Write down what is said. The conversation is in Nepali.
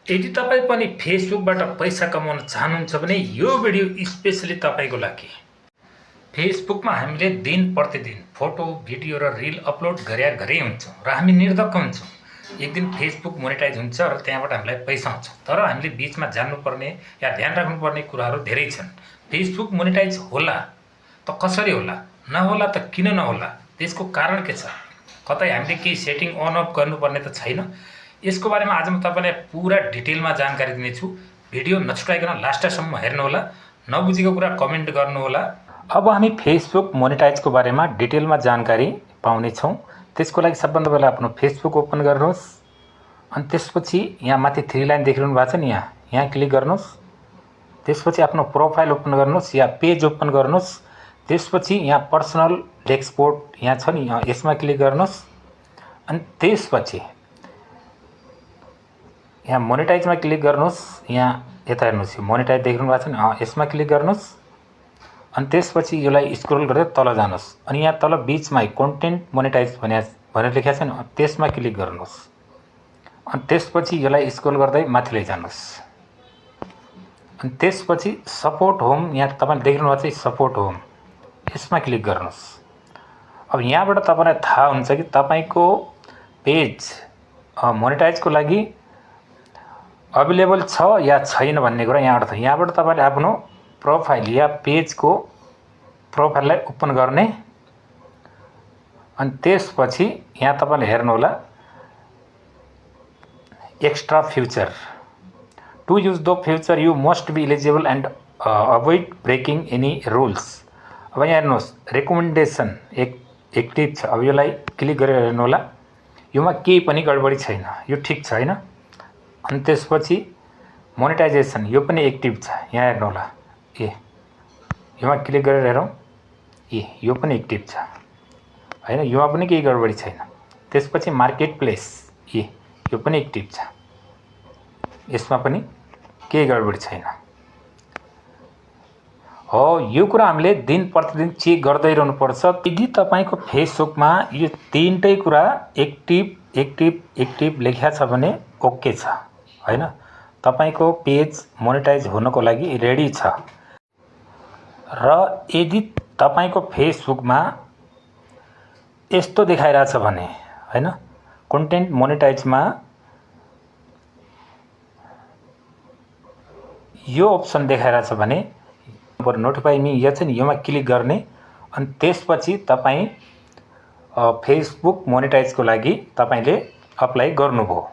यदि तपाईँ पनि फेसबुकबाट पैसा कमाउन चाहनुहुन्छ भने यो भिडियो स्पेसली तपाईँको लागि। फेसबुकमा हामीले दिन प्रतिदिन फोटो भिडियो र रिल अपलोड गरे हुन्छौँ र हामी निर्धक्क हुन्छौँ। एक दिन फेसबुक मोनेटाइज हुन्छ र त्यहाँबाट हामीलाई पैसा आउँछ। तर हामीले बिचमा जान्नुपर्ने या ध्यान राख्नुपर्ने कुराहरू धेरै छन्। फेसबुक मोनेटाइज होला त कसरी होला, नहोला त किन नहोला, त्यसको कारण के छ, कतै हामीले केही सेटिङ अन अफ गर्नुपर्ने त छैन। यसको बारेमा आज म तपाईँलाई पुरा डिटेलमा जानकारी दिनेछु। भिडियो नछुटाइकन लास्टसम्म हेर्नुहोला। नबुझेको कुरा कमेन्ट गर्नुहोला। अब हामी फेसबुक मोनेटाइजको बारेमा डिटेलमा जानकारी पाउनेछौँ। त्यसको लागि सबभन्दा पहिला आफ्नो फेसबुक ओपन गर्नुहोस् अनि त्यसपछि यहाँ माथि 3 लाइन देखिरहनु भएको छ नि, यहाँ क्लिक गर्नुहोस्। त्यसपछि आफ्नो प्रोफाइल ओपन गर्नुहोस् या पेज ओपन गर्नुहोस्। त्यसपछि यहाँ पर्सनल डेस्कबोर्ड यहाँ छ नि, यसमा क्लिक गर्नुहोस् अनि त्यसपछि यहाँ मोनेटाइजमा क्लिक गर्नुहोस्। यहाँ यता हेर्नुहोस्, मोनेटाइज देखिरहनु भएको छ नि, यसमा क्लिक गर्नुहोस् अनि त्यसपछि यसलाई स्क्रोल गर्दै तल जानुहोस् अनि यहाँ तल बिचमा कन्टेन्ट मोनेटाइज भनेर लेखेको छ नि, त्यसमा क्लिक गर्नुहोस् अनि त्यसपछि यसलाई स्क्रोल गर्दै माथि लैजानुहोस् अनि त्यसपछि सपोर्ट होम यहाँ तपाईँले देखिरहनु भएको छ, सपोर्ट होम, यसमा क्लिक गर्नुहोस्। अब यहाँबाट तपाईँलाई थाहा हुन्छ कि तपाईँको पेज मोनेटाइजको लागि अवेलेबल छ या छैन भन्ने कुरा यहाँबाट तपाईँले आफ्नो प्रोफाइल या पेजको प्रोफाइललाई ओपन गर्ने अनि त्यसपछि यहाँ तपाईँले हेर्नुहोला extra future. To use the future you must be eligible and avoid breaking any rules. अब यहाँ हेर्नुहोस् रेकमेन्डेसन एक्टिभ छ। अब यसलाई क्लिक गरेर हेर्नुहोला, योमा केही पनि गडबडी छैन, यो ठिक छ हैन। अनि त्यसपछि मोनेटाइजेसन यो पनि एक्टिभ छ, यहाँ हेर्नुहोला, योमा क्लिक गरेर हेरौँ, यो पनि एक्टिभ छ हैन, योमा पनि केही गडबडी छैन। त्यसपछि मार्केट प्लेस यो पनि एक्टिभ छ, यसमा पनि केही गडबडी छैन। हो, यो कुरा हामीले दिन प्रतिदिन चेक गर्दै रहनुपर्छ। यदि तपाईँको फेसबुकमा यो तीनटै कुरा एक्टिभ लेखिया छ भने ओके छ हैन, तपाईँको पेज मोनेटाइज हुनको लागि रेडी छ। र यदि तपाईँको फेसबुकमा यस्तो देखाइरहेछ भने हैन, कन्टेन्ट मोनेटाइजमा यो अप्सन देखाइरहेछ भने नोटिफाई मी यो छ नि, योमा क्लिक गर्ने अनि त्यसपछि तपाईँ फेसबुक मोनेटाइजको लागि तपाईँले अप्लाई गर्नुभयो।